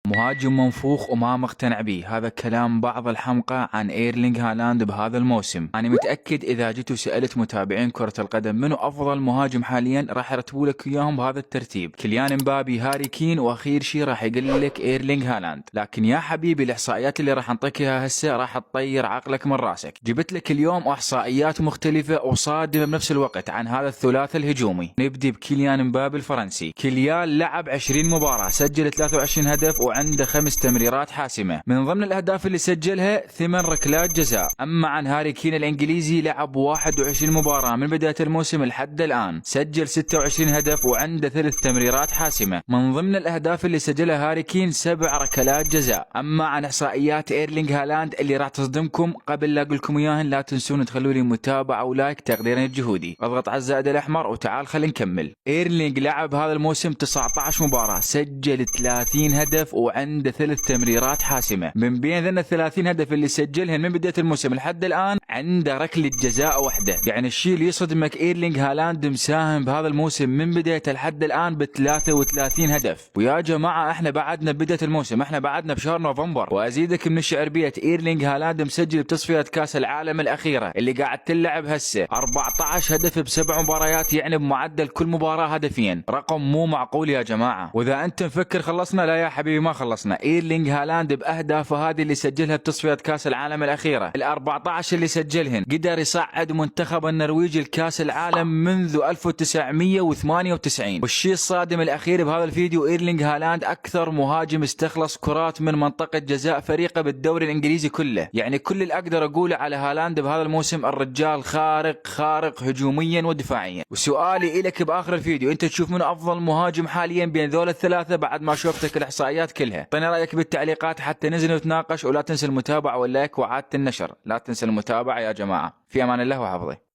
مهاجم منفوخ وما مقتنع به، هذا كلام بعض الحمقى عن ايرلينغ هالاند بهذا الموسم. انا متاكد اذا جيت وسالت متابعين كره القدم منو افضل مهاجم حاليا راح يرتبوا لك اياهم بهذا الترتيب: كيليان مبابي، هاري كين، واخير شيء راح يقول لك ايرلينغ هالاند. لكن يا حبيبي الاحصائيات اللي راح نعطيك اياها هسه راح تطير عقلك من راسك. جبت لك اليوم احصائيات مختلفه وصادمه بنفس الوقت عن هذا الثلاثي الهجومي. نبدي بكيليان مبابي الفرنسي. كيليان لعب 20 مباراه، سجل 23 هدف وعنده 5 تمريرات حاسمه. من ضمن الاهداف اللي سجلها 8 ركلات جزاء. اما عن هاري كين الانجليزي، لعب 21 مباراه من بدايه الموسم لحد الان، سجل 26 هدف وعنده 3 تمريرات حاسمه. من ضمن الاهداف اللي سجلها هاري كين 7 ركلات جزاء. اما عن احصائيات ايرلينغ هالاند اللي راح تصدمكم، قبل لا اقول لكم اياهن لا تنسون تخلوا لي متابعه ولايك تقديرا لجهودي. اضغط على الزائد الاحمر وتعال خلينا نكمل. ايرلينغ لعب هذا الموسم 19 مباراه، سجل 30 هدف وعنده 3 تمريرات حاسمه. من بين ذن ال 30 هدف اللي سجلهن من بدايه الموسم لحد الان عنده ركله جزاء واحده. يعني الشيء اللي يصدمك ايرلينغ هالاند مساهم بهذا الموسم من بدايته لحد الان ب 33 هدف. ويا جماعه احنا بعدنا ببدايه الموسم، احنا بعدنا بشهر نوفمبر. وازيدك من الشعر بيت ايرلينغ هالاند مسجل بتصفيات كاس العالم الاخيره اللي قاعد تلعب هسه 14 هدف بسبع مباريات، يعني بمعدل كل مباراه هدفين. رقم مو معقول يا جماعه. واذا انت مفكر خلصنا، لا يا حبيبي ما خلصنا. ايرلينغ هالاند باهدافه هذه اللي سجلها بتصفيات كاس العالم الاخيره، ال 14 اللي سجلهن، قدر يصعد منتخب النرويج لكاس العالم منذ 1998. والشيء الصادم الاخير بهذا الفيديو، ايرلينغ هالاند اكثر مهاجم استخلص كرات من منطقه جزاء فريقه بالدوري الانجليزي كله. يعني كل اللي اقدر اقوله على هالاند بهذا الموسم، الرجال خارق هجوميا ودفاعيا. وسؤالي لك باخر الفيديو، انت تشوف منو افضل مهاجم حاليا بين ذول الثلاثه بعد ما شفتك الاحصائيات كلها؟ اعطينا رايك بالتعليقات حتى ننزل نتناقش. ولا تنسى المتابعه واللايك وعاده النشر. لا تنسى المتابعه يا جماعه. في امان الله وحفظه.